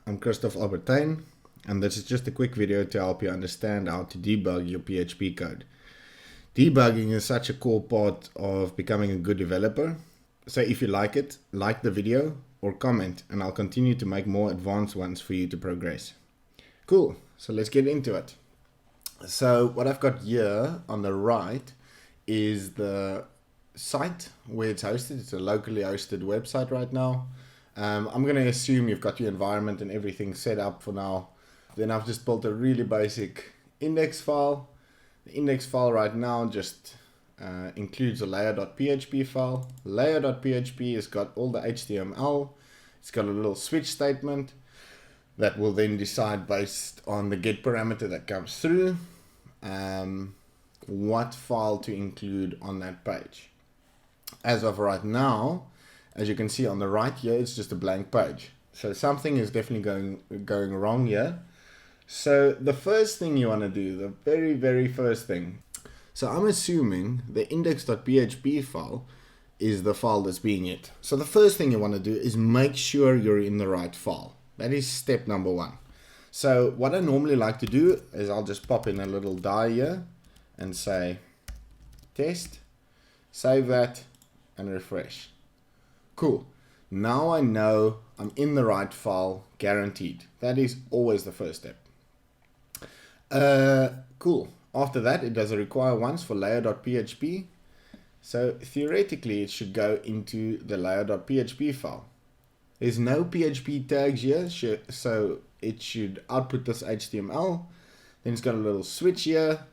I'm Christoph Albertijn, and this is just a quick video to help you understand how to debug your PHP code. Debugging is such a core part of becoming a good developer. So if you like it, like the video or comment, and I'll continue to make more advanced ones for you to progress. Cool, so let's get into it. So what I've got here on the right is the site where it's hosted. It's a locally hosted website right now. I'm going to assume you've got your environment and everything set up for now. Then I've just built a really basic index file. The index file right now just includes a layer.php file. Layer.php has got all the HTML. It's got a little switch statement that will then decide based on the get parameter that comes through what file to include on that page. As of right now, as you can see on the right here, it's just a blank page. So something is definitely going wrong here. So the first thing you want to do, the very first thing. So I'm assuming the index.php file is the file that's being hit. So the first thing you want to do is make sure you're in the right file. That is step number one. So what I normally like to do is I'll just pop in a little die here and say test, save that and refresh. Cool. Now I know I'm in the right file, guaranteed. That is always the first step. Cool. After that, it does a require once for layer.php. So theoretically, it should go into the layer.php file. There's no PHP tags here, so it should output this HTML. Then it's got a little switch here.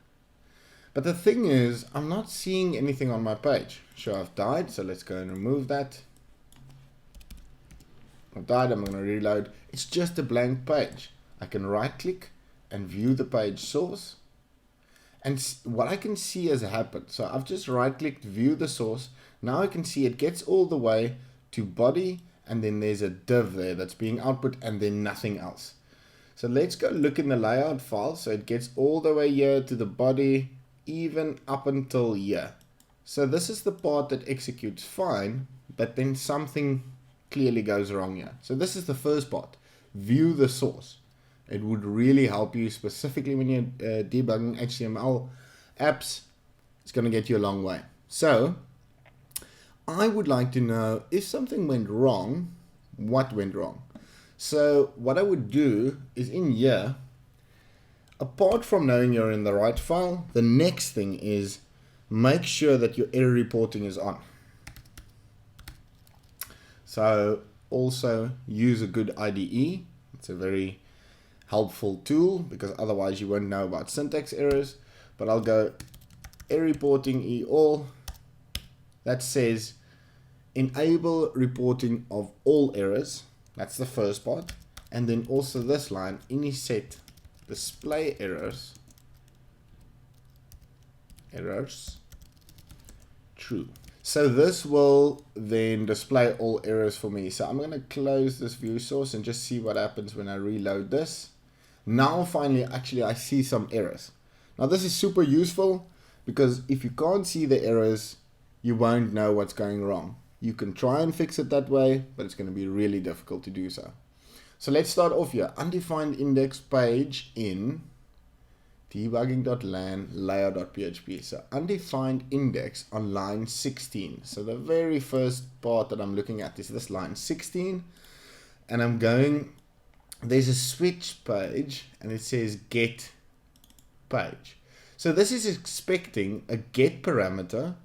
But the thing is, I'm not seeing anything on my page. Sure, I've died, so let's go and remove that. I've died, I'm going to reload. It's just a blank page. I can right click and view the page source. And what I can see has happened. So I've just right clicked, view the source. Now I can see it gets all the way to body, and then there's a div there that's being output and then nothing else. So let's go look in the layout file. So it gets all the way here to the body, even up until here. So this is the part that executes fine, but then something clearly goes wrong here. So this is the first part. View the source. It would really help you specifically when you're debugging HTML apps. It's going to get you a long way. So I would like to know if something went wrong, what went wrong. So what I would do is in here, apart from knowing you're in the right file, the next thing is make sure that your error reporting is on. So also use a good IDE. It's a very helpful tool because otherwise you won't know about syntax errors. But I'll go error reporting all. That says enable reporting of all errors. That's the first part. And then also this line, any set display errors true. So this will then display all errors for me. So I'm going to close this view source and just see what happens when I reload this. Now finally, actually I see some errors. Now this is super useful because if you can't see the errors, you won't know what's going wrong. You can try and fix it that way, but it's going to be really difficult to do so. So let's start off here. Undefined index page in debugging.lan layer.php. So undefined index on line 16. So the very first part that I'm looking at is this line 16. And I'm going, there's a switch page and it says get page. So this is expecting a get parameter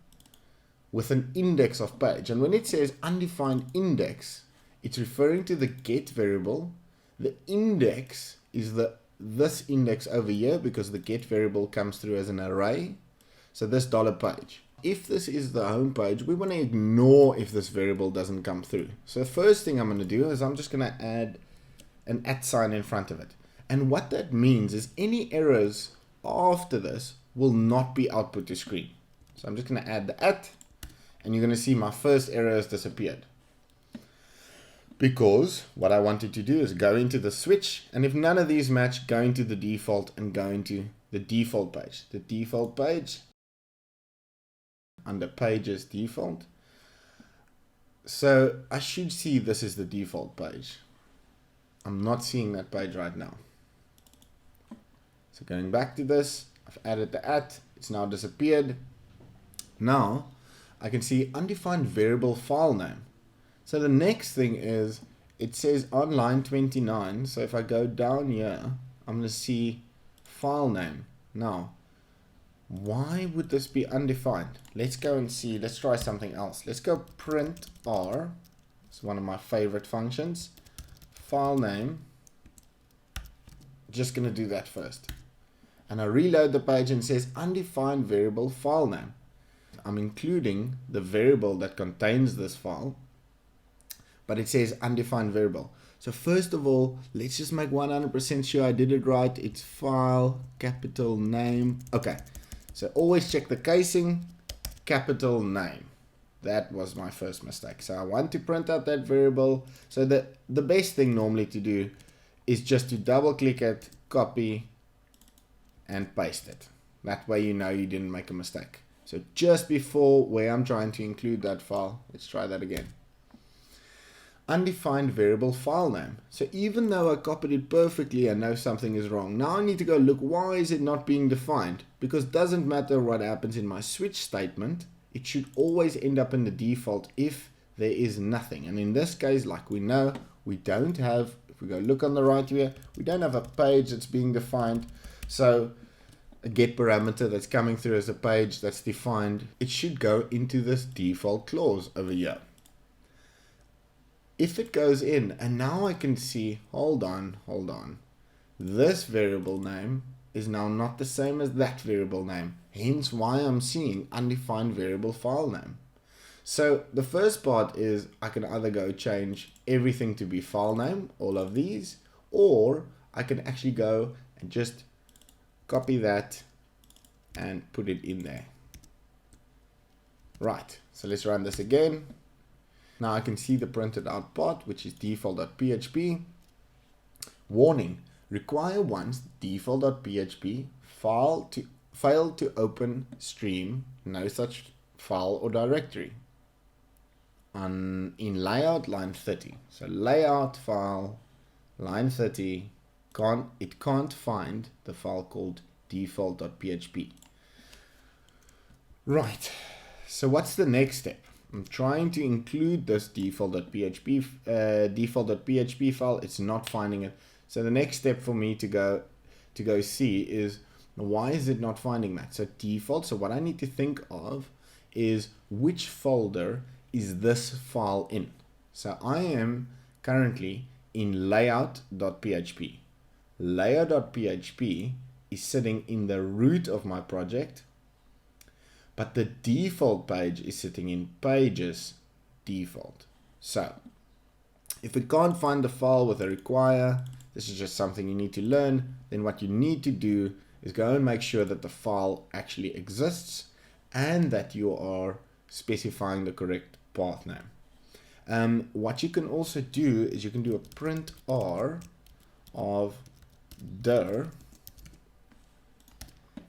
with an index of page. And when it says undefined index, it's referring to the get variable. The index is this index over here because the get variable comes through as an array. So this $page. If this is the home page, we want to ignore if this variable doesn't come through. So the first thing I'm going to do is I'm just going to add an @ sign in front of it. And what that means is any errors after this will not be output to screen. So I'm just going to add the @ and you're going to see my first error has disappeared. Because what I wanted to do is go into the switch, and if none of these match, go into the default and go into the default page. The default page under pages default. So I should see this is the default page. I'm not seeing that page right now. So going back to this, I've added the @ it's now disappeared. Now I can see undefined variable file name. So the next thing is, it says on line 29, so if I go down here, I'm going to see file name. Now, why would this be undefined? Let's go and see, let's try something else. Let's go print R, it's one of my favorite functions, file name, just going to do that first. And I reload the page and it says undefined variable file name. I'm including the variable that contains this file, but it says undefined variable. So first of all, let's just make 100% sure I did it right. It's file, capital name. Okay, so always check the casing, capital name. That was my first mistake. So I want to print out that variable. So the best thing normally to do is just to double click it, copy, and paste it. That way you know you didn't make a mistake. So just before where I'm trying to include that file, let's try that again. Undefined variable file name. So even though I copied it perfectly, I know something is wrong. Now I need to go look, why is it not being defined? Because it doesn't matter what happens in my switch statement, it should always end up in the default if there is nothing. And in this case, like we know, we don't have, if we go look on the right here, we don't have a page that's being defined. So a get parameter that's coming through as a page that's defined, it should go into this default clause over here. If it goes in, and now I can see, hold on, this variable name is now not the same as that variable name, hence why I'm seeing undefined variable file name. So the first part is I can either go change everything to be file name, all of these, or I can actually go and just copy that and put it in there. Right, so let's run this again. Now I can see the printed out part, which is default.php. Warning, require once default.php failed to open stream, no such file or directory. In layout line 30. So layout file line 30, it can't find the file called default.php. Right, so what's the next step? I'm trying to include this default.php file. It's not finding it. So the next step for me to go see is, why is it not finding that? So default. So what I need to think of is, which folder is this file in? So I am currently in layout.php. Layout.php is sitting in the root of my project, but the default page is sitting in pages default. So if it can't find the file with a require, this is just something you need to learn, then what you need to do is go and make sure that the file actually exists and that you are specifying the correct path name. What you can also do is you can do a print R of dir,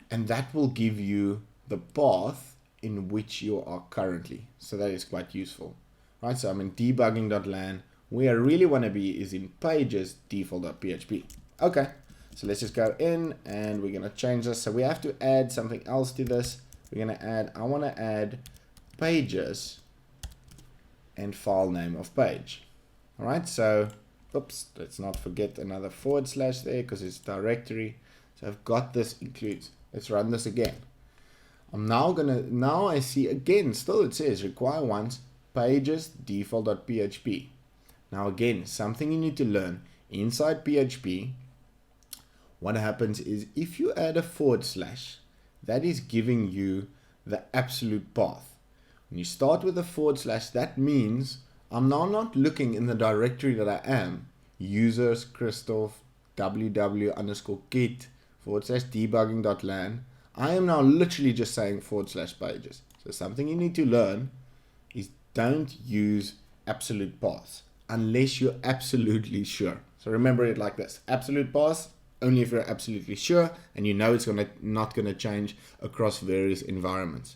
and that will give you the path in which you are currently. So that is quite useful, right? So I'm in debugging.lan. Where I really want to be is in pages default.php. Okay, so let's just go in and we're going to change this. So we have to add something else to this. We're going to add, I want to add pages and file name of page. All right, so oops, let's not forget another / there because it's directory. So I've got this includes. Let's run this again. Now I see again, still it says require once pages default.php. Now again, something you need to learn inside PHP, what happens is if you add a /, that is giving you the absolute path. When you start with a /, that means I'm now not looking in the directory that I am, users, Christoph, ww_kit / debugging.lan. I am now literally just saying / pages. So something you need to learn is don't use absolute paths unless you're absolutely sure. So remember it like this: absolute paths only if you're absolutely sure and you know it's not gonna change across various environments.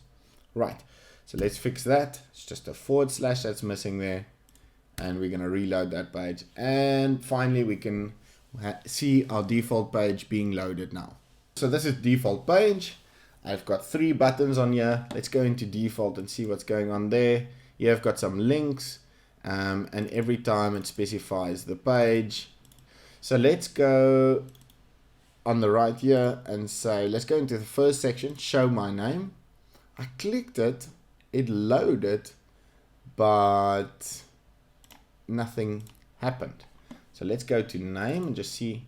Right. So let's fix that. It's just a / that's missing there. and we're going to reload that page. And finally, we can see our default page being loaded now. So this is default page. I've got 3 buttons on here. Let's go into default and see what's going on there. Here I've got some links, and every time it specifies the page. So let's go on the right here and say, let's go into the first section, show my name. I clicked it, it loaded, but nothing happened. So let's go to name and just see.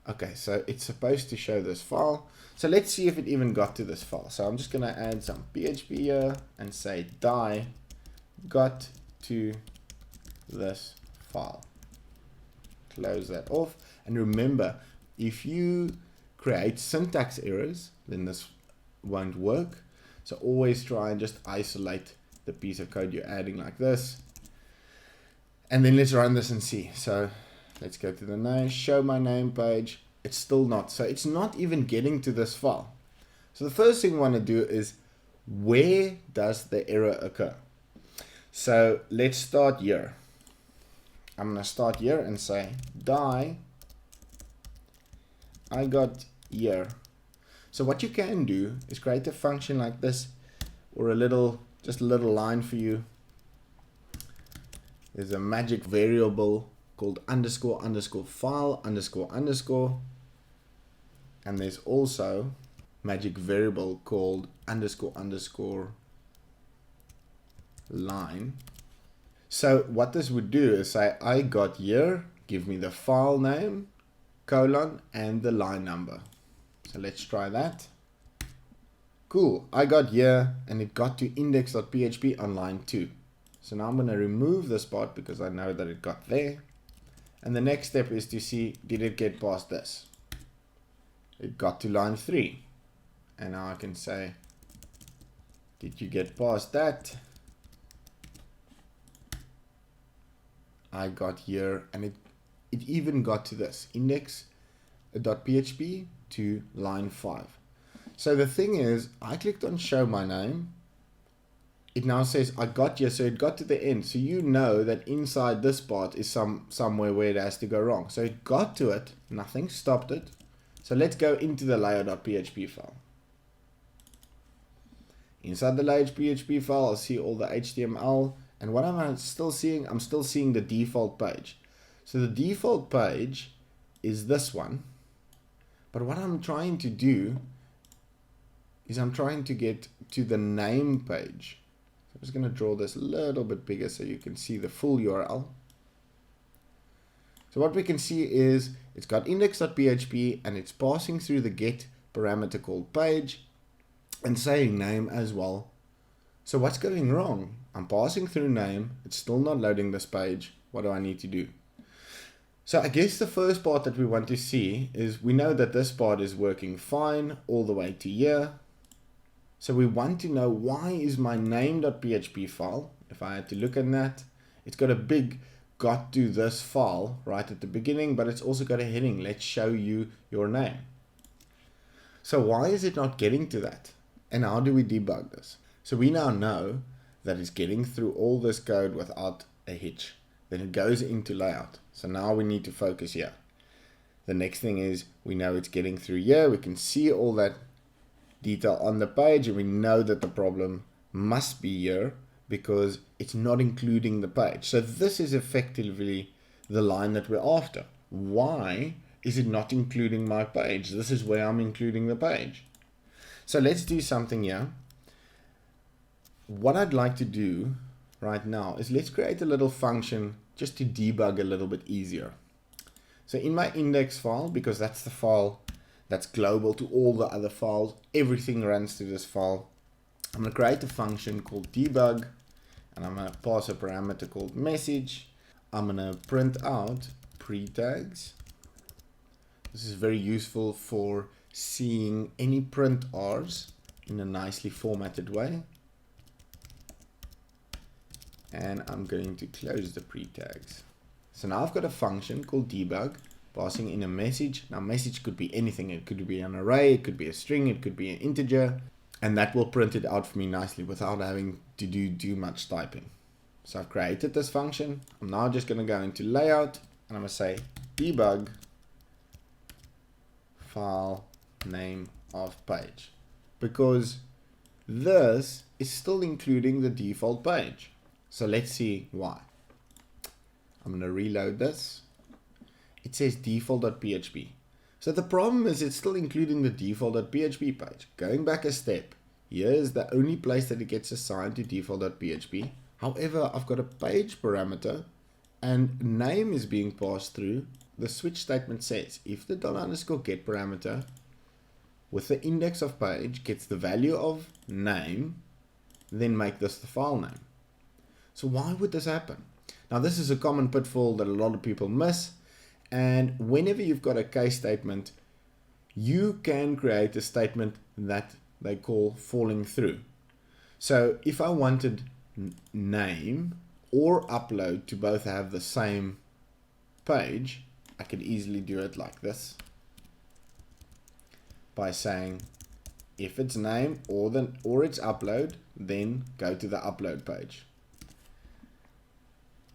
Okay, so it's supposed to show this file. So let's see if it even got to this file. So I'm just going to add some PHP here and say die got to this file. Close that off. And remember, if you create syntax errors, then this won't work. So always try and just isolate the piece of code you're adding like this. And then let's run this and see. So let's go to the name, show my name page. It's still not. So it's not even getting to this file. So the first thing we want to do is, where does the error occur? So let's start here. I'm going to start here and say die I got here. So what you can do is create a function like this, or just a little line for you. There's a magic variable called underscore underscore file underscore underscore, and there's also magic variable called underscore underscore line. So what this would do is say I got here, give me the file name, colon, and the line number. So let's try that. Cool, I got here and it got to index.php on line 2. So now I'm going to remove this part because I know that it got there. And the next step is to see, did it get past this? It got to line 3. And now I can say, did you get past that? I got here, and it even got to this, index.php to line 5. So the thing is, I clicked on show my name. It now says I got here, so it got to the end. So you know that inside this part is somewhere where it has to go wrong. So it got to it, nothing stopped it. So let's go into the layer.php file. Inside the layer.php file, I'll see all the HTML. And what I'm still seeing, I'm still seeing the default page. So the default page is this one. But what I'm trying to do is I'm trying to get to the name page. So I'm just going to draw this a little bit bigger so you can see the full URL. So what we can see is it's got index.php and it's passing through the get parameter called page and saying name as well. So what's going wrong? I'm passing through name, it's still not loading this page. What do I need to do? So I guess the first part that we want to see is we know that this part is working fine all the way to here. So we want to know, why is my name.php file, if I had to look at that, it's got a big got to this file right at the beginning, but it's also got a heading, let's show you your name. So why is it not getting to that? And how do we debug this? So we now know that it's getting through all this code without a hitch. Then it goes into layout. So now we need to focus here. The next thing is, we know it's getting through here. We can see all that detail on the page, and we know that the problem must be here because it's not including the page. So this is effectively the line that we're after. Why is it not including my page? This is where I'm including the page. So let's do something here. What I'd like to do right now is let's create a little function just to debug a little bit easier. So in my index file, because that's the file that's global to all the other files, everything runs through this file. I'm going to create a function called debug, and I'm going to pass a parameter called message. I'm going to print out pre-tags. This is very useful for seeing any print R's in a nicely formatted way. And I'm going to close the pre-tags. So now I've got a function called debug passing in a message. Now message could be anything. It could be an array, it could be a string, it could be an integer, and that will print it out for me nicely without having to do much typing. So I've created this function. I'm now just going to go into layout and I'm going to say debug file name of page, because this is still including the default page. So let's see why. I'm going to reload this. It says default.php. So the problem is it's still including the default.php page. Going back a step, here's the only place that it gets assigned to default.php. However, I've got a page parameter and name is being passed through. The switch statement says if the $_get parameter with the index of page gets the value of name, then make this the file name. So why would this happen? Now this is a common pitfall that a lot of people miss, and whenever you've got a case statement, you can create a statement that they call falling through. So if I wanted name or upload to both have the same page, I could easily do it like this by saying if it's name or it's upload, then go to the upload page.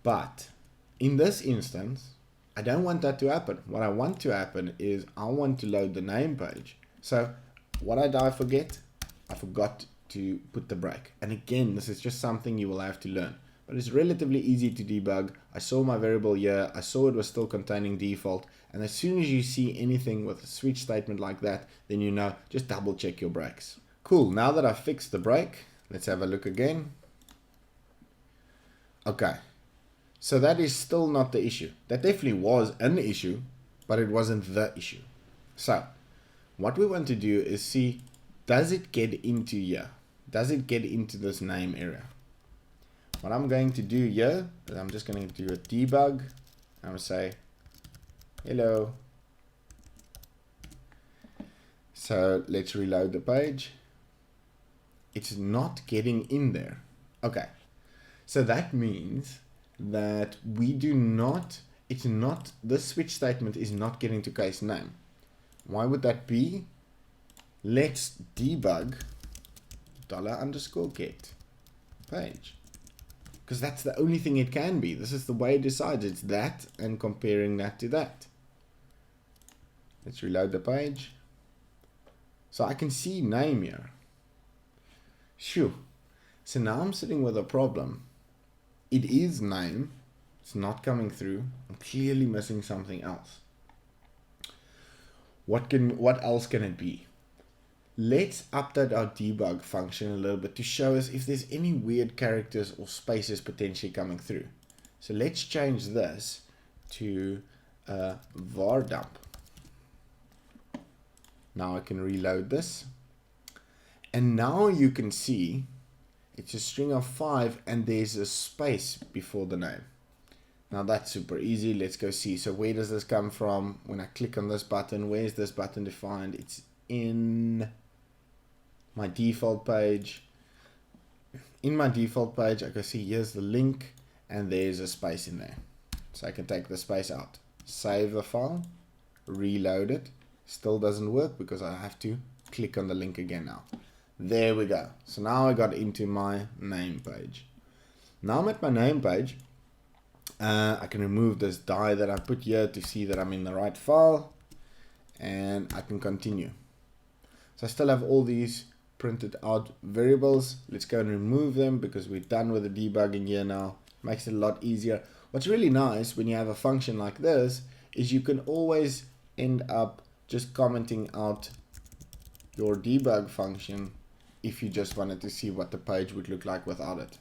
But in this instance, I don't want that to happen. What I want to happen is I want to load the name page. So what did I forget? I forgot to put the break. And again, this is just something you will have to learn. But it's relatively easy to debug. I saw my variable here. I saw it was still containing default. And as soon as you see anything with a switch statement like that, then you know, just double check your breaks. Cool, now that I've fixed the break, let's have a look again. Okay, so that is still not the issue. That definitely was an issue, but it wasn't the issue. So what we want to do is see, does it get into here? Does it get into this name area? What I'm going to do here is I'm just going to do a debug. I'm going to say, hello. So let's reload the page. It's not getting in there. Okay. So that means that we do not, this switch statement is not getting to case name. Why would that be? Let's debug $_get page. Because that's the only thing it can be. This is the way it decides. It's that and comparing that to that. Let's reload the page. So I can see name here. Shoo. So now I'm sitting with a problem. It is name. It's not coming through. I'm clearly missing something else. What else can it be? Let's update our debug function a little bit to show us if there's any weird characters or spaces potentially coming through. So let's change this to var dump. Now I can reload this. And now you can see it's a string of 5 and there's a space before the name. Now that's super easy. Let's go see. So where does this come from? When I click on this button, where's this button defined? It's in my default page. In my default page, I can see here's the link and there's a space in there. So I can take the space out, save the file, reload it. Still doesn't work because I have to click on the link again now. There we go. So now I got into my name page. Now I'm at my name page. I can remove this die that I put here to see that I'm in the right file. And I can continue. So I still have all these printed out variables. Let's go and remove them because we're done with the debugging here now. Makes it a lot easier. What's really nice when you have a function like this is you can always end up just commenting out your debug function if you just wanted to see what the page would look like without it.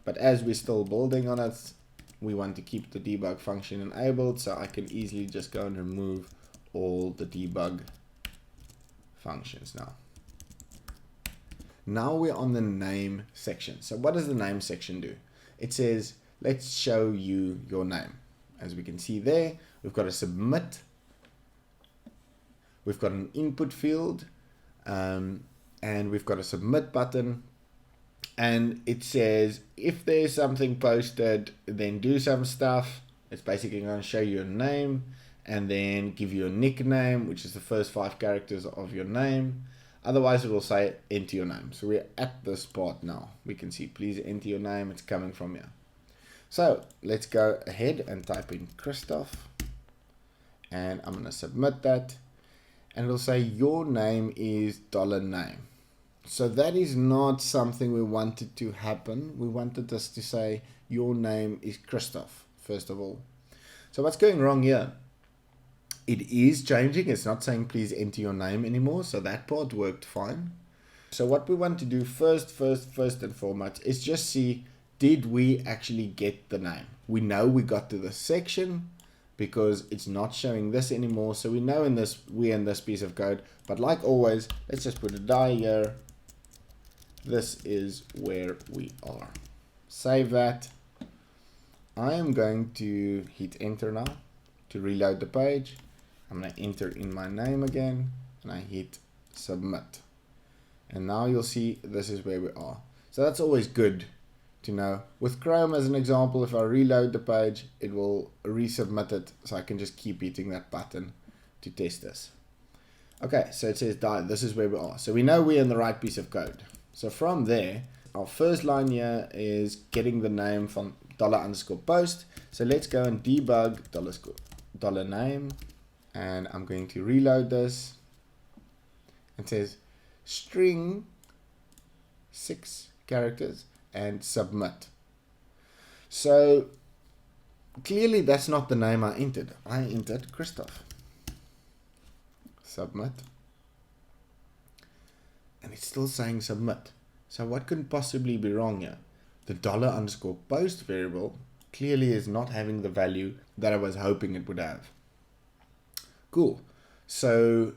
But as we're still building on it, we want to keep the debug function enabled, so I can easily just go and remove all the debug functions now. Now we're on the name section. So what does the name section do? It says, let's show you your name. As we can see there, we've got a submit. We've got an input field, and we've got a submit button. And it says, if there's something posted, then do some stuff. It's basically going to show you your name and then give you a nickname, which is the first 5 characters of your name. Otherwise, it will say enter your name. So we're at this part now. We can see, please enter your name. It's coming from here. So let's go ahead and type in Christoph, and I'm going to submit that, and it'll say your name is $name. So that is not something we wanted to happen. We wanted us to say your name is Christoph, first of all. So what's going wrong here? It is changing. It's not saying please enter your name anymore. So that part worked fine. So what we want to do first and foremost is just see, did we actually get the name? We know we got to this section because it's not showing this anymore. So we know we're in this piece of code. But like always, let's just put a die here. This is where we are. Save that. I am going to hit enter now to reload the page. I'm going to enter in my name again, and I hit submit. And now you'll see this is where we are. So that's always good to know. With Chrome as an example, if I reload the page, it will resubmit it, so I can just keep hitting that button to test this. Okay, so it says this is where we are. So we know we're in the right piece of code. So from there, our first line here is getting the name from $_post. So let's go and debug $name, and I'm going to reload this. It says string 6 characters and submit. So clearly that's not the name I entered. I entered Christoph. Submit. And it's still saying submit. So what could possibly be wrong here? The $_post variable clearly is not having the value that I was hoping it would have. Cool. So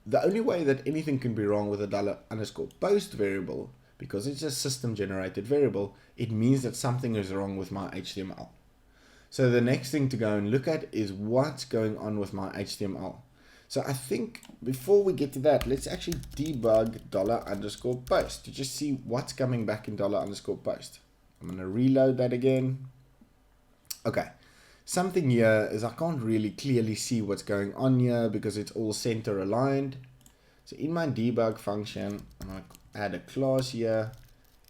the only way that anything can be wrong with a $_post variable, because it's a system generated variable, it means that something is wrong with my HTML. So the next thing to go and look at is what's going on with my HTML. So I think before we get to that, let's actually debug $_post to just see what's coming back in $_post. I'm going to reload that again. Okay, something here is I can't really clearly see what's going on here because it's all center aligned. So in my debug function, I'm going to add a class here,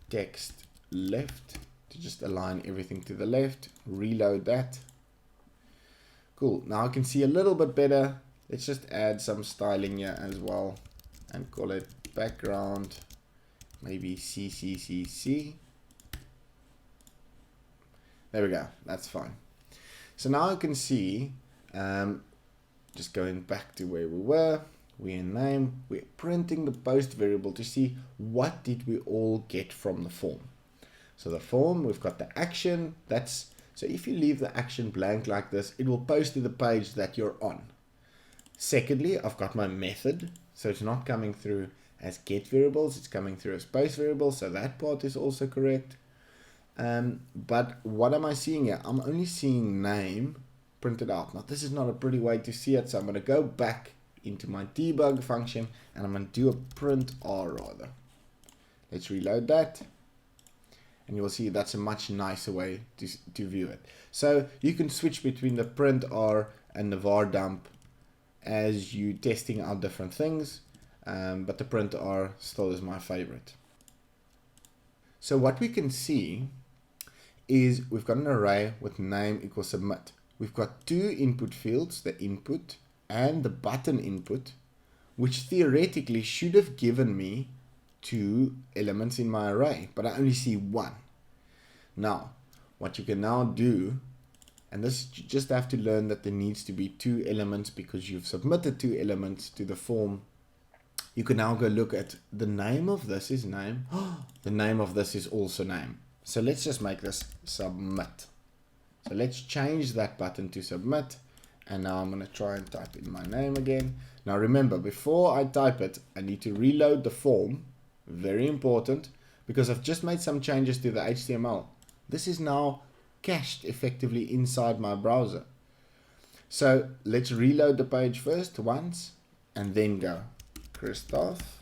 text left, to just align everything to the left. Reload that. Cool, now I can see a little bit better. Let's just add some styling here as well and call it background, maybe CCCC. There we go, that's fine. So now I can see, just going back to where we were, we're in name, we're printing the post variable to see what did we all get from the form. So the form, we've got the action, so if you leave the action blank like this, it will post to the page that you're on. Secondly, I've got my method, so it's not coming through as get variables, it's coming through as post variables, so that part is also correct. But what am I seeing here? I'm only seeing name printed out. Now this is not a pretty way to see it, so I'm going to go back into my debug function and I'm going to do a print R rather. Let's reload that. And you'll see that's a much nicer way to view it. So you can switch between the print R and the var dump as you testing out different things, but the print R still is my favorite. So what we can see is we've got an array with name equals submit. We've got two input fields, the input and the button input, which theoretically should have given me 2 elements in my array, but I only see 1. Now, what you can now do, and this you just have to learn that there needs to be 2 elements because you've submitted 2 elements to the form. You can now go look at the name of this is name. The name of this is also name. So let's just make this submit. So let's change that button to submit. And now I'm going to try and type in my name again. Now remember, before I type it, I need to reload the form. Very important, because I've just made some changes to the HTML. This is now cached effectively inside my browser. So let's reload the page first once and then go Christoph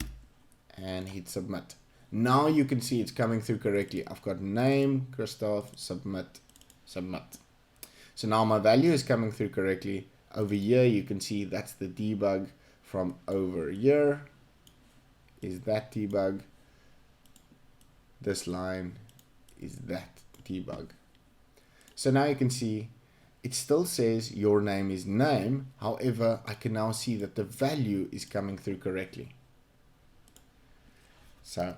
and hit submit. Now you can see it's coming through correctly. I've got name, Christoph, submit, submit. So now my value is coming through correctly. Over here you can see that's the debug from over here. Is that debug. This line is that debug. So now you can see it still says your name is name. However, I can now see that the value is coming through correctly. So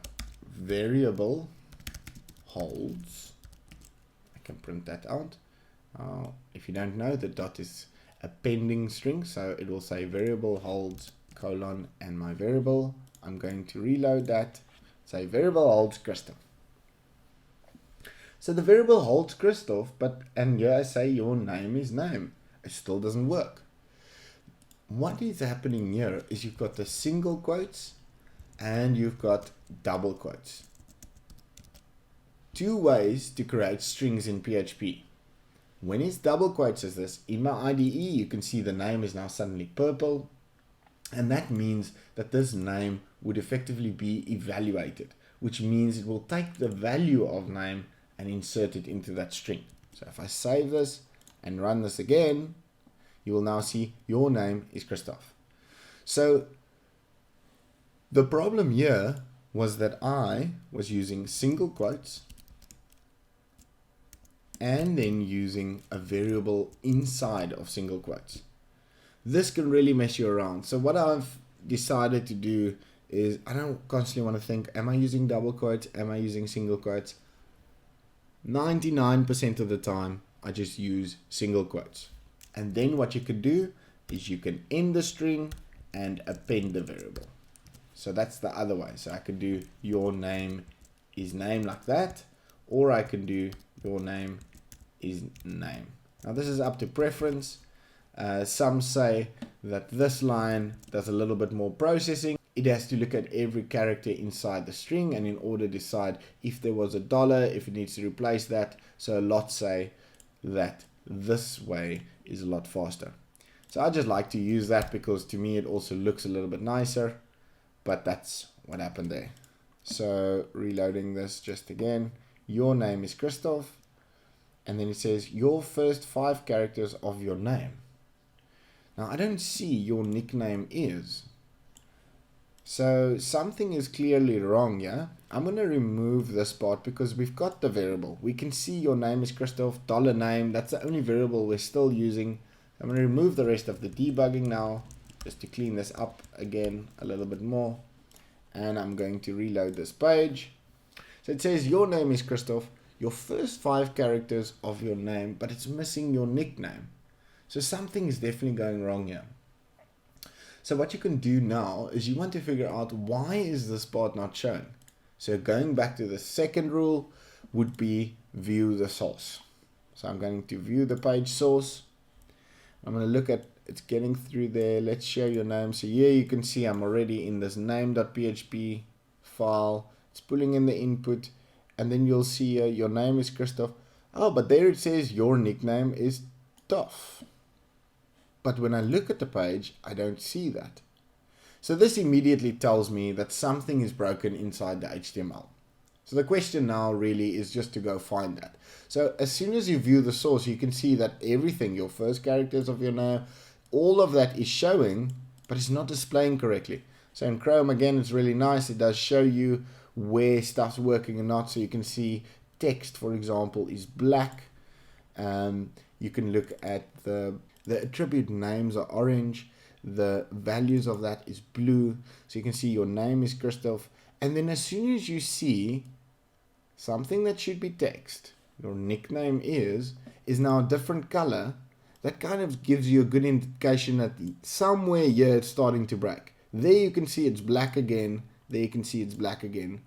variable holds, I can print that out. If you don't know, the dot is a pending string, so it will say variable holds colon and my variable. I'm going to reload that, say variable holds Christoph. So the variable holds Christoph, and here I say your name is name. It still doesn't work. What is happening here is you've got the single quotes and you've got double quotes. Two ways to create strings in PHP. When it's double quotes as this, in my IDE you can see the name is now suddenly purple, and that means that this name would effectively be evaluated, which means it will take the value of name and insert it into that string. So if I save this and run this again, you will now see your name is Christoph. So the problem here was that I was using single quotes and then using a variable inside of single quotes. This can really mess you around. So what I've decided to do is I don't constantly want to think, am I using double quotes? Am I using single quotes? 99% of the time, I just use single quotes. And then what you can do is you can end the string and append the variable. So that's the other way. So I could do your name is name like that, or I can do your name is name. Now this is up to preference. Some say that this line does a little bit more processing. It has to look at every character inside the string, and in order to decide if there was a dollar, if it needs to replace that. So a lot say that this way is a lot faster. So I just like to use that because to me it also looks a little bit nicer, but that's what happened there. So reloading this just again, your name is Christoph, and then it says your first 5 characters of your name. Now I don't see your nickname is. So something is clearly wrong here. I'm going to remove this part because we've got the variable. We can see your name is Christoph, $name. That's the only variable we're still using. I'm going to remove the rest of the debugging now, just to clean this up again a little bit more. And I'm going to reload this page. So it says your name is Christoph, your first 5 characters of your name, but it's missing your nickname. So something is definitely going wrong here. So what you can do now is you want to figure out why is this part not shown. So going back to the second rule would be view the source. So I'm going to view the page source. I'm going to look at it's getting through there. Let's share your name. So here you can see I'm already in this name.php file. It's pulling in the input, and then you'll see your name is Christoph. Oh, but there it says your nickname is Toff. But when I look at the page, I don't see that. So this immediately tells me that something is broken inside the HTML. So the question now really is just to go find that. So as soon as you view the source, you can see that everything, your first characters of your name, all of that is showing, but it's not displaying correctly. So in Chrome, again, it's really nice. It does show you where stuff's working or not. So you can see text, for example, is black. You can look at the attribute names are orange. The values of that is blue. So you can see your name is Christoph. And then as soon as you see something that should be text, your nickname is now a different color, that kind of gives you a good indication that somewhere here it's starting to break. There you can see it's black again. There you can see it's black again.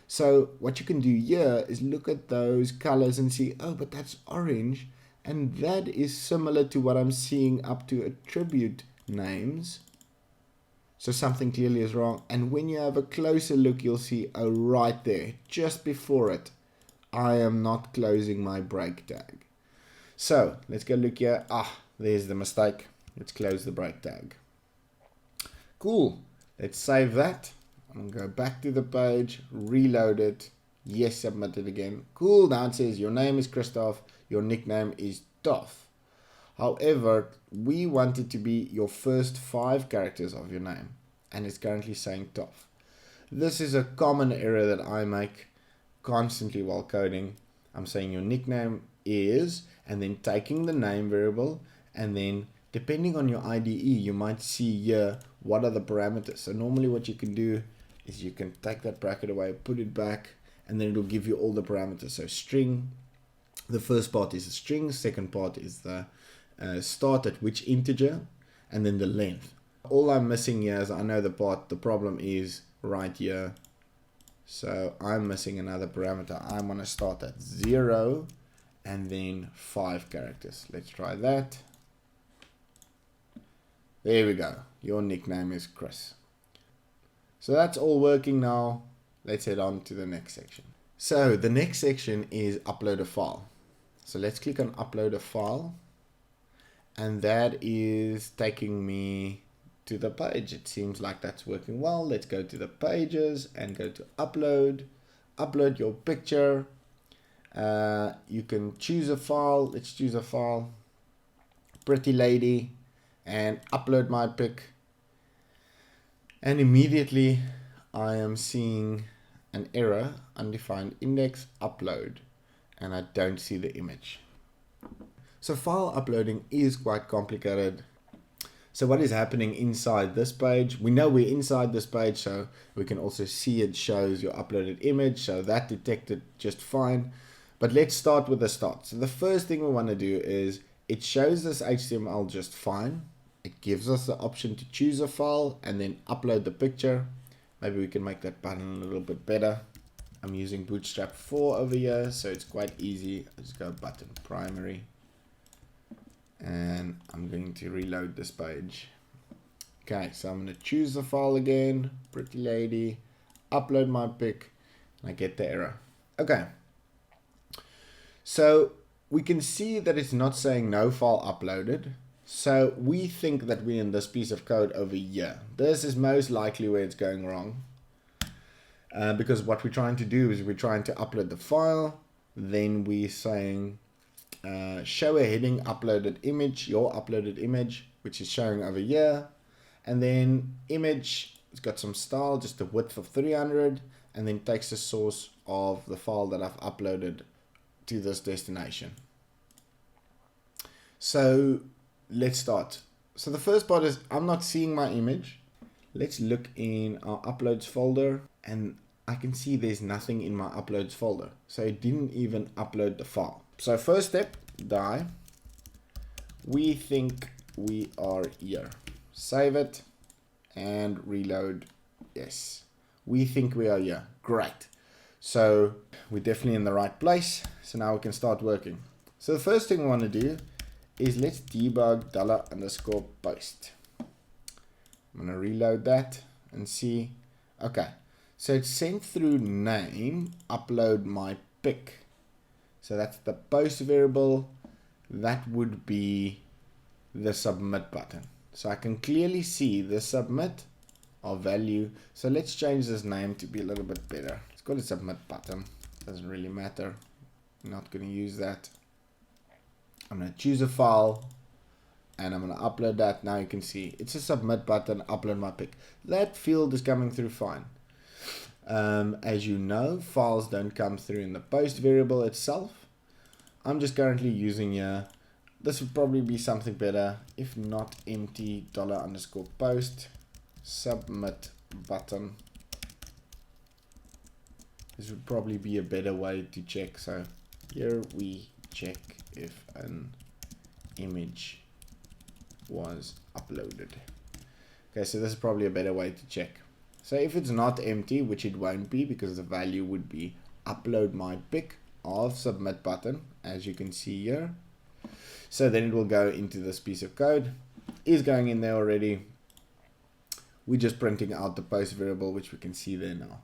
So what you can do here is look at those colors and see, oh, but that's orange. And that is similar to what I'm seeing up to attribute names. So something clearly is wrong. And when you have a closer look, you'll see, oh, right there, just before it, I am not closing my break tag. So let's go look here. There's the mistake. Let's close the break tag. Cool. Let's save that. I'm going to go back to the page, reload it. Yes, submit it again. Cool. Now it says your name is Christoph. Your nickname is Toff. However, we want it to be your first 5 characters of your name. And it's currently saying Toff. This is a common error that I make constantly while coding. I'm saying your nickname is, and then taking the name variable, and then depending on your IDE, you might see here what are the parameters. So normally what you can do is you can take that bracket away, put it back, and then it'll give you all the parameters. So string, the first part is a string, second part is the start at which integer, and then the length. All I'm missing here is I know the problem is right here. So I'm missing another parameter. I'm going to start at 0 and then 5 characters. Let's try that. There we go. Your nickname is Chris. So that's all working now. Let's head on to the next section. So the next section is upload a file. So let's click on upload a file. And that is taking me to the page. It seems like that's working well. Let's go to the pages and go to upload. Upload your picture. You can choose a file. Let's choose a file. Pretty lady. And upload my pic. And immediately I am seeing an error, undefined index upload, and I don't see the image. So file uploading is quite complicated. So what is happening inside this page? We know we're inside this page, so we can also see it shows your uploaded image, so that detected just fine. But let's start with the start. So the first thing we want to do is it shows this HTML just fine. It gives us the option to choose a file and then upload the picture. Maybe we can make that button a little bit better. I'm using Bootstrap 4 over here, so it's quite easy. I just go button primary. And I'm going to reload this page. Okay, so I'm going to choose the file again, pretty lady, upload my pic, and I get the error. Okay, so we can see that it's not saying no file uploaded. So we think that we're in this piece of code over here. This is most likely where it's going wrong. Because what we're trying to do is we're trying to upload the file, then we're saying show a heading uploaded image, your uploaded image, which is showing over here, and then image, it's got some style, just a width of 300, and then takes the source of the file that I've uploaded to this destination. So let's start. So the first part is I'm not seeing my image. Let's look in our uploads folder, and I can see there's nothing in my uploads folder. So it didn't even upload the file. So first step, die. We think we are here. Save it and reload. Yes, we think we are here. Great. So we're definitely in the right place. So now we can start working. So the first thing we want to do is let's debug $_post. I'm going to reload that and see. Okay, so it's sent through name, upload my pic. So that's the post variable. That would be the submit button. So I can clearly see the submit our value. So let's change this name to be a little bit better. Let's call it submit button. Doesn't really matter. I'm not going to use that. I'm going to choose a file and I'm going to upload that. Now you can see it's a submit button, upload my pic. That field is coming through fine. As you know, files don't come through in the post variable itself. I'm just currently using here. This would probably be something better. If not, empty $_post submit button. This would probably be a better way to check. So here we check if an image was uploaded. Okay, so this is probably a better way to check. So if it's not empty, which it won't be because the value would be upload my pic of submit button, as you can see here. So then it will go into this piece of code. Is going in there already. We're just printing out the post variable, which we can see there now.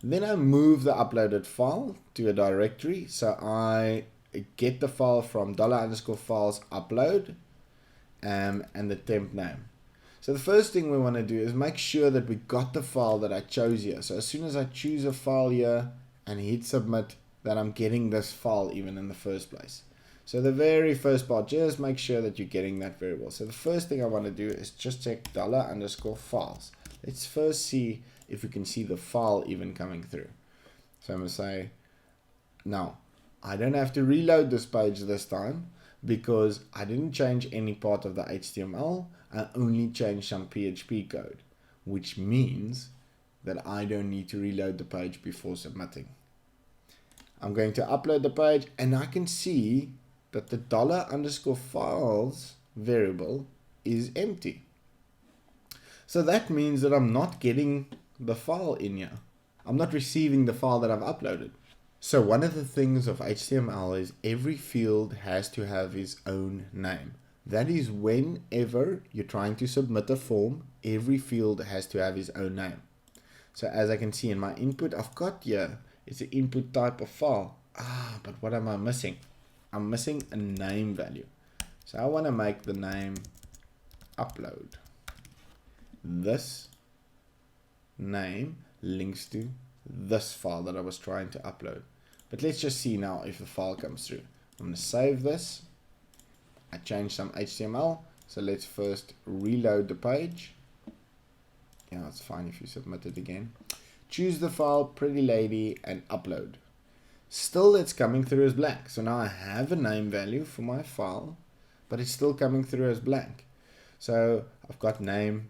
Then I move the uploaded file to a directory. So I get the file from $_files upload and the temp name. So the first thing we want to do is make sure that we got the file that I chose here. So as soon as I choose a file here and hit submit, that I'm getting this file even in the first place. So the very first part, just make sure that you're getting that variable. So the first thing I want to do is just check $_files. Let's first see if we can see the file even coming through. So I'm going to say, now, I don't have to reload this page this time, because I didn't change any part of the HTML. I only changed some PHP code, which means that I don't need to reload the page before submitting. I'm going to upload the page, and I can see that the $_files variable is empty. So that means that I'm not getting the file in here. I'm not receiving the file that I've uploaded. So one of the things of HTML is every field has to have its own name. That is whenever you're trying to submit a form, every field has to have its own name. So as I can see in my input, I've got here, it's an input type of file. But what am I missing? I'm missing a name value. So I want to make the name upload. This name links to this file that I was trying to upload. But let's just see now if the file comes through. I'm going to save this. I changed some HTML. So let's first reload the page. Yeah, it's fine if you submit it again. Choose the file, pretty lady, and upload. Still, it's coming through as blank. So now I have a name value for my file, but it's still coming through as blank. So I've got name.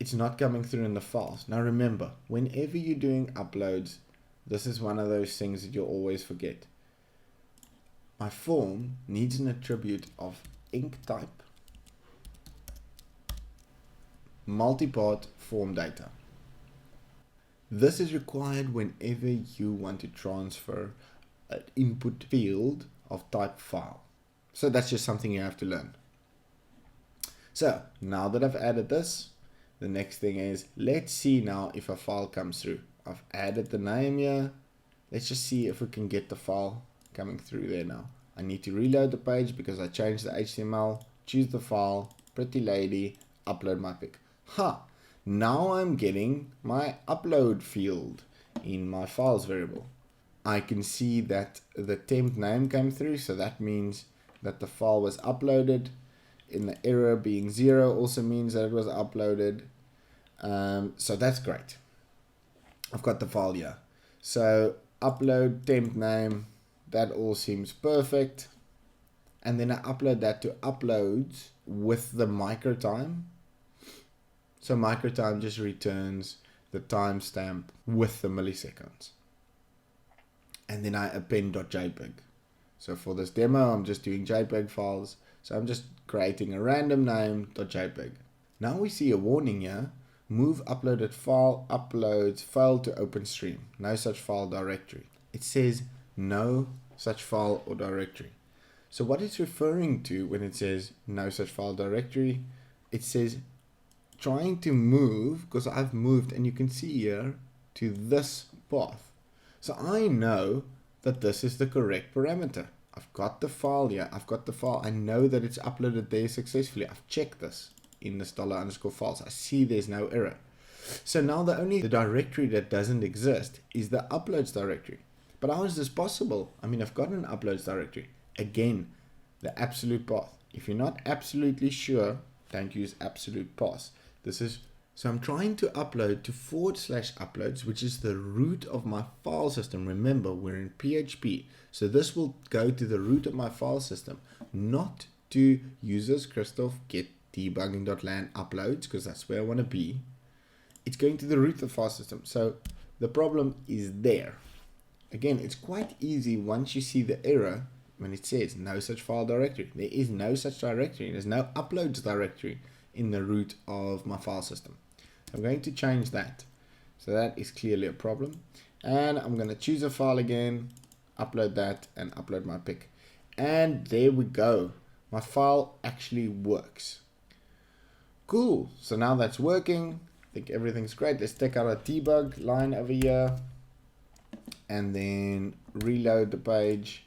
It's not coming through in the files. Now remember, whenever you're doing uploads, this is one of those things that you'll always forget. My form needs an attribute of ink type, multipart form data. This is required whenever you want to transfer an input field of type file. So that's just something you have to learn. So now that I've added this, the next thing is, let's see now if a file comes through. I've added the name here. Let's just see if we can get the file coming through there now. I need to reload the page because I changed the HTML. Choose the file, pretty lady, upload my pic. Now I'm getting my upload field in my files variable. I can see that the temp name came through, so that means that the file was uploaded. In the error being 0 also means that it was uploaded. So that's great. I've got the file here. So upload temp name, that all seems perfect. And then I upload that to uploads with the microtime. So microtime just returns the timestamp with the milliseconds. And then I append .jpg. So for this demo, I'm just doing JPEG files. So I'm just creating a random name .jpg. Now we see a warning here. Move uploaded file uploads failed to OpenStream. No such file directory. It says no such file or directory. So what it's referring to when it says no such file directory, it says trying to move, because I've moved, and you can see here, to this path. So I know that this is the correct parameter. I've got the file here. I've got the file. I know that it's uploaded there successfully. I've checked this in this $_files. I see there's no error. So now the directory that doesn't exist is the uploads directory. But how is this possible? I mean, I've got an uploads directory. Again, the absolute path. If you're not absolutely sure, don't use absolute path. So I'm trying to upload to /uploads, which is the root of my file system. Remember, we're in PHP. So this will go to the root of my file system, not to users Christoph get debugging.lan uploads, because that's where I want to be. It's going to the root of the file system. So the problem is there. Again, it's quite easy once you see the error when it says no such file directory. There is no such directory. There's no uploads directory in the root of my file system. I'm going to change that. So that is clearly a problem. And I'm going to choose a file again, upload that, and upload my pic. And there we go. My file actually works. Cool. So now that's working. I think everything's great. Let's take out a debug line over here. And then reload the page.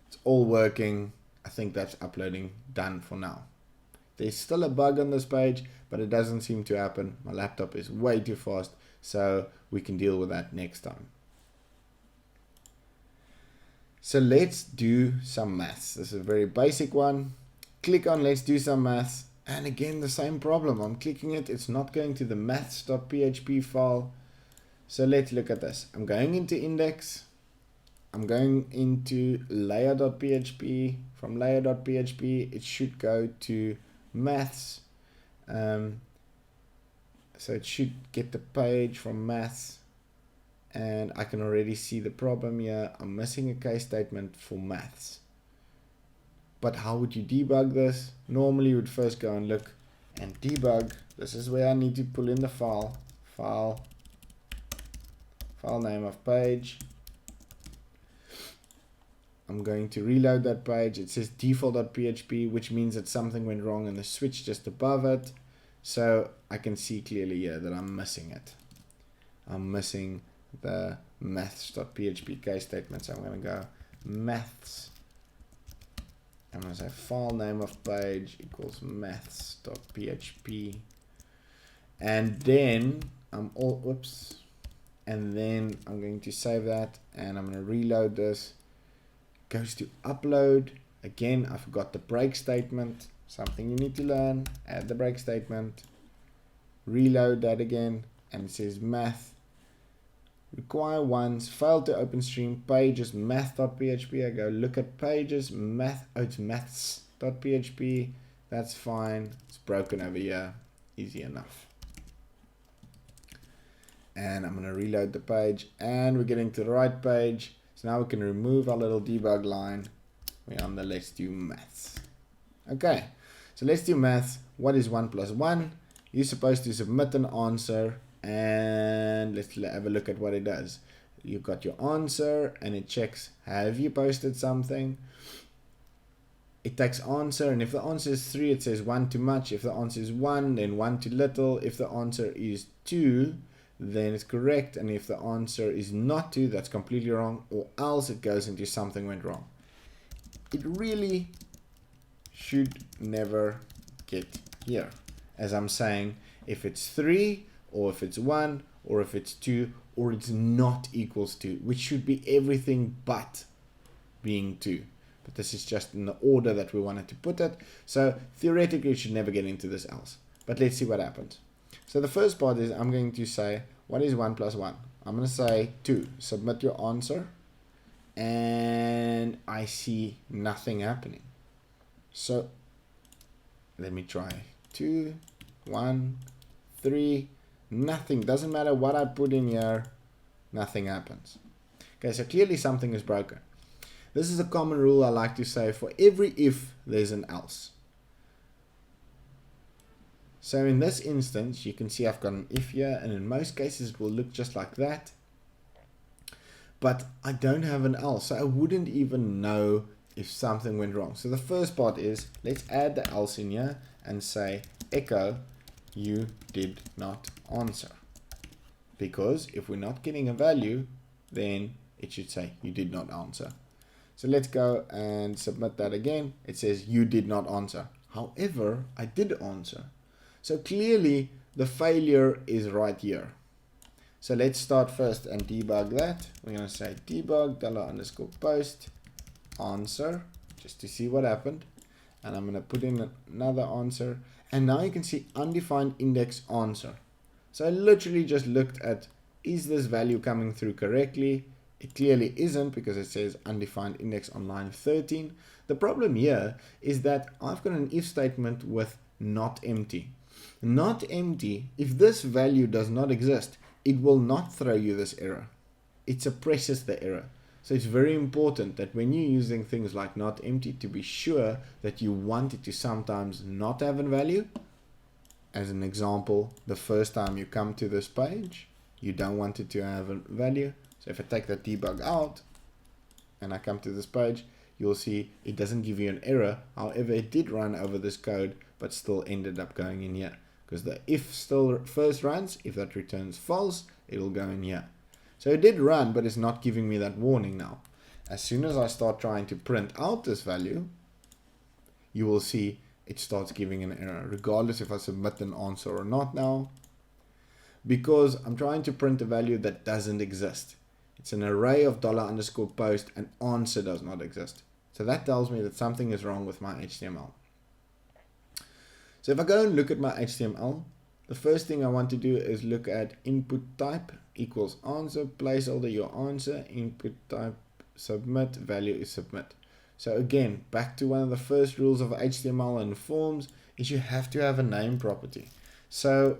It's all working. I think that's uploading done for now. There's still a bug on this page, but it doesn't seem to happen. My laptop is way too fast, so we can deal with that next time. So let's do some maths. This is a very basic one. Click on let's do some maths. And again, the same problem. I'm clicking it. It's not going to the maths.php file. So let's look at this. I'm going into index. I'm going into layer.php from layer.php, it should go to maths. So it should get the page from maths, and I can already see the problem here. I'm missing a case statement for maths. But how would you debug this? Normally you would first go and look and debug. This is where I need to pull in the file name of page. I'm going to reload that page. It says default.php, which means that something went wrong in the switch just above it. So I can see clearly here that I'm missing it. I'm missing the maths.php case statement. So I'm going to go maths. I'm going to say file name of page equals maths.php. And then I'm going to save that, and I'm going to reload this. Goes to upload. Again, I forgot the break statement. Something you need to learn. Add the break statement. Reload that again, and it says math. Require once. Failed to open stream. Pages math.php. I go look at pages math. Oh, it's maths.php. That's fine. It's broken over here. Easy enough. And I'm going to reload the page, and we're getting to the right page. So now we can remove our little debug line. We're on the let's do maths. Okay, so let's do maths. What is 1 plus 1? You're supposed to submit an answer, and let's have a look at what it does. You've got your answer, and it checks, have you posted something? It takes answer, and if the answer is 3, it says 1 too much. If the answer is 1, then 1 too little. If the answer is 2, then it's correct, and if the answer is not 2, that's completely wrong, or else it goes into something went wrong. It really should never get here. As I'm saying, if it's 3, or if it's 1, or if it's 2, or it's not equals 2, which should be everything but being 2. But this is just in the order that we wanted to put it. So theoretically, it should never get into this else. But let's see what happens. So the first part is I'm going to say, what is 1 plus 1? I'm going to say 2. Submit your answer. And I see nothing happening. So let me try. 2, 1, 3, nothing. Doesn't matter what I put in here, nothing happens. Okay, so clearly something is broken. This is a common rule I like to say: for every if, there's an else. So in this instance, you can see I've got an if here, and in most cases it will look just like that. But I don't have an else, so I wouldn't even know if something went wrong. So the first part is, let's add the else in here and say echo, you did not answer. Because if we're not getting a value, then it should say you did not answer. So let's go and submit that again. It says you did not answer. However, I did answer. So clearly the failure is right here. So let's start first and debug that. We're going to say debug $_post answer just to see what happened. And I'm going to put in another answer. And now you can see undefined index answer. So I literally just looked at, is this value coming through correctly? It clearly isn't, because it says undefined index on line 13. The problem here is that I've got an if statement with not empty. Not empty, if this value does not exist, it will not throw you this error. It suppresses the error. So it's very important that when you're using things like not empty, to be sure that you want it to sometimes not have a value. As an example, the first time you come to this page, you don't want it to have a value. So if I take that debug out and I come to this page, you'll see it doesn't give you an error. However, it did run over this code, but still ended up going in here. Because the if still first runs, if that returns false, it'll go in here. So it did run, but it's not giving me that warning now. As soon as I start trying to print out this value, you will see it starts giving an error, regardless if I submit an answer or not now, because I'm trying to print a value that doesn't exist. It's an array of $_post, and answer does not exist. So that tells me that something is wrong with my HTML. So if I go and look at my HTML, the first thing I want to do is look at input type equals answer, placeholder your answer, input type submit, value is submit. So again, back to one of the first rules of HTML and forms is you have to have a name property. So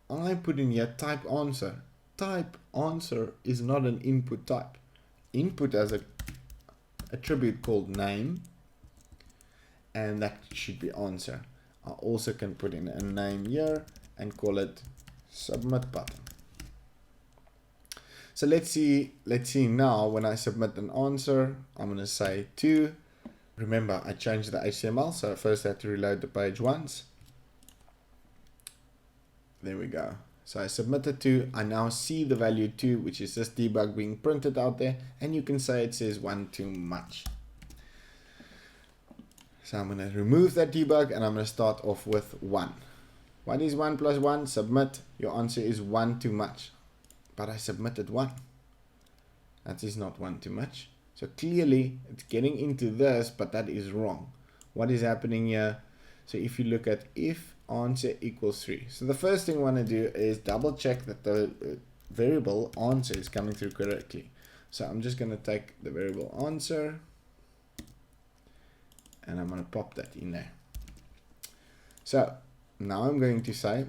I put in here type answer. Type answer is not an input type. Input has a attribute called name, and that should be answer. I also can put in a name here and call it submit button. So let's see now when I submit an answer, I'm going to say 2. Remember, I changed the HTML, so first I have to reload the page once. There we go. So I submitted 2. I now see the value 2, which is this debug being printed out there, and you can say it says 1 too much. So I'm going to remove that debug and I'm going to start off with 1. What is 1 plus 1? Submit. Your answer is 1 too much. But I submitted 1. That is not 1 too much. So clearly it's getting into this, but that is wrong. What is happening here? So if you look at if answer equals 3. So the first thing I want to do is double check that the variable answer is coming through correctly. So I'm just going to take the variable answer and I'm going to pop that in there. So now I'm going to say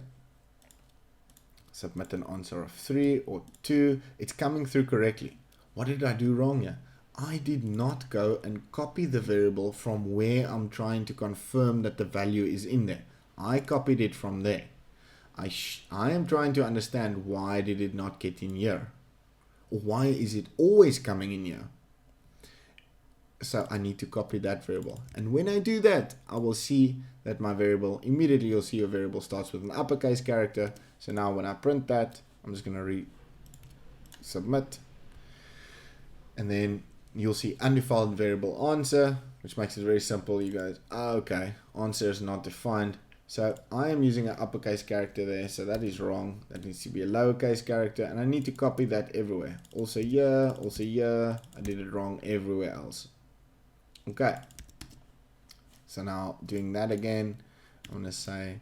submit an answer of 3 or 2. It's coming through correctly. What did I do wrong here? I did not go and copy the variable from where I'm trying to confirm that the value is in there. I copied it from there. I am trying to understand why did it not get in here? Or why is it always coming in here? So I need to copy that variable. And when I do that, I will see that my variable, immediately you'll see a variable starts with an uppercase character. So now when I print that, I'm just going to submit. And then you'll see undefined variable answer, which makes it very simple. You guys, okay, answer is not defined. So I am using an uppercase character there. So that is wrong. That needs to be a lowercase character. And I need to copy that everywhere. Also here, also here. I did it wrong everywhere else. Okay. So now doing that again, I'm going to say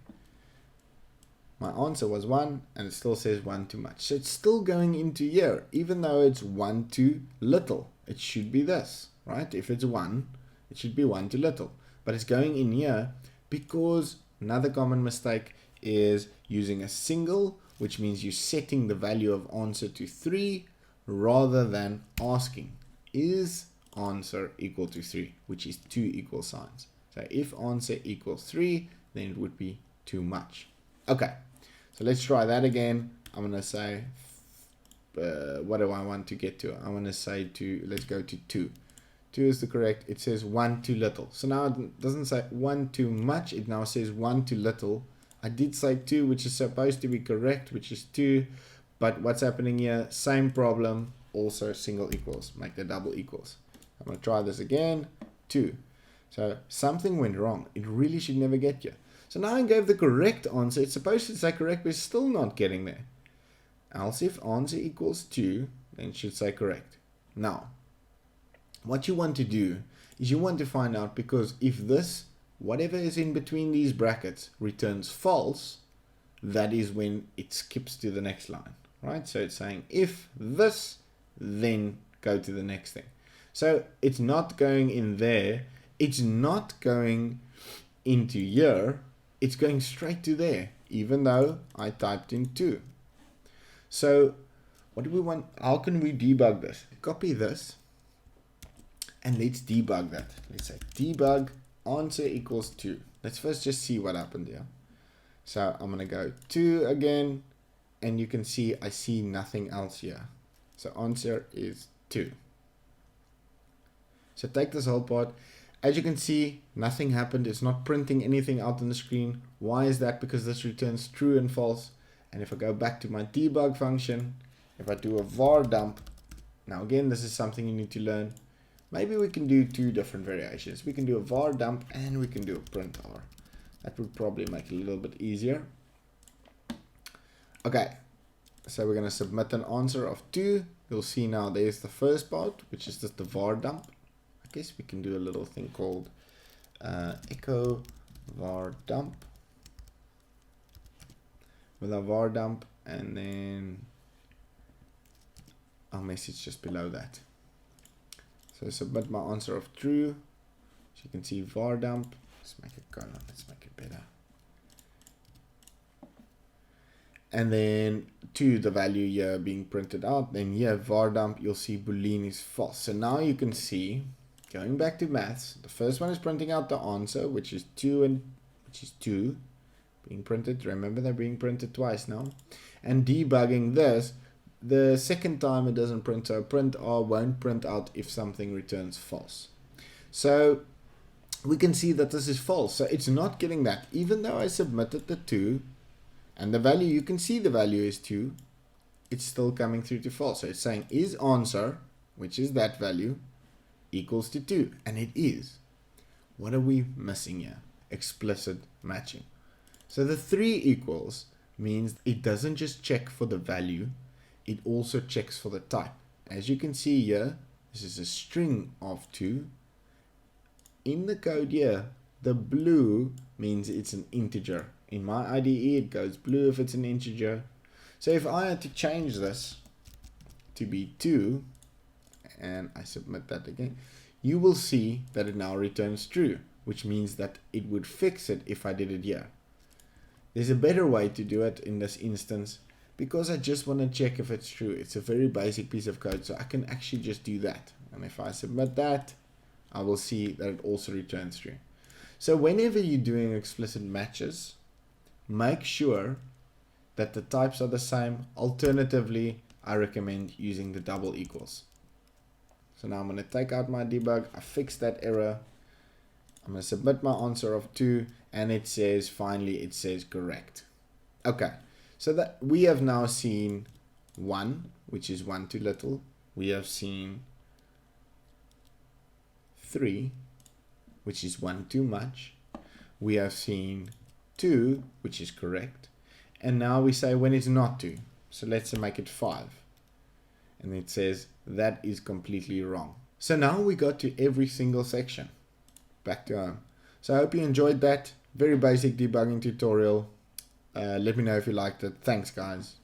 my answer was 1 and it still says 1 too much. So it's still going into here, even though it's 1 too little. It should be this, right? If it's 1, it should be 1 too little. But it's going in here because another common mistake is using a single, which means you're setting the value of answer to 3 rather than asking, is answer equal to 3, which is 2 equal signs. So if answer equals 3, then it would be too much. Okay, so let's try that again. I'm going to say, what do I want to get to? I want to say let's go to 2. 2 is the correct. It says 1 too little. So now it doesn't say 1 too much. It now says 1 too little. I did say 2, which is supposed to be correct, which is 2. But what's happening here? Same problem. Also single equals. Make the double equals. I'm going to try this again. 2. So something went wrong. It really should never get you. So now I gave the correct answer. It's supposed to say correct, but it's still not getting there. Else if answer equals 2, then it should say correct. Now, what you want to do is you want to find out, because if this, whatever is in between these brackets, returns false, that is when it skips to the next line, right? So it's saying if this, then go to the next thing. So it's not going in there. It's not going into here. It's going straight to there, even though I typed in 2. So what do we want? How can we debug this? Copy this and let's debug that. Let's say debug answer equals 2. Let's first just see what happened here. So I'm going to go 2 again, and you can see I see nothing else here. So answer is 2. So take this whole part. As you can see, nothing happened. It's not printing anything out on the screen. Why is that? Because this returns true and false. And if I go back to my debug function, if I do a var dump, now again, this is something you need to learn. Maybe we can do 2 different variations. We can do a var dump and we can do a print r. That would probably make it a little bit easier. Okay, so we're going to submit an answer of 2. You'll see now there's the first part, which is just the var dump. I guess we can do a little thing called echo var dump with a var dump, and then our message just below that. So submit my answer of true. So you can see var dump. Let's make a colon. Let's make it better. And then to the value here being printed out. Then here var dump, you'll see boolean is false. So now you can see, going back to maths, the first one is printing out the answer, which is 2 being printed. Remember, they're being printed twice now. And debugging this, the second time it doesn't print, so print R won't print out if something returns false. So we can see that this is false. So it's not getting that. Even though I submitted the 2 and the value, you can see the value is 2, it's still coming through to false. So it's saying is answer, which is that value, equals to 2. And it is. What are we missing here? Explicit matching. So the 3 equals means it doesn't just check for the value, it also checks for the type. As you can see here, this is a string of 2. In the code here, the blue means it's an integer. In my IDE, it goes blue if it's an integer. So if I had to change this to be 2, and I submit that again, you will see that it now returns true, which means that it would fix it if I did it here. There's a better way to do it in this instance, because I just want to check if it's true. It's a very basic piece of code, so I can actually just do that. And if I submit that, I will see that it also returns true. So whenever you're doing explicit matches, make sure that the types are the same. Alternatively, I recommend using the double equals. So now I'm going to take out my debug. I fixed that error. I'm going to submit my answer of 2, and it says, finally, it says correct. Okay, so that we have now seen 1, which is 1 too little. We have seen 3, which is 1 too much. We have seen 2, which is correct. And now we say when it's not 2. So let's make it 5. And it says that is completely wrong. So now we got to every single section. Back to home. So I hope you enjoyed that very basic debugging tutorial. Let me know if you liked it. Thanks, guys.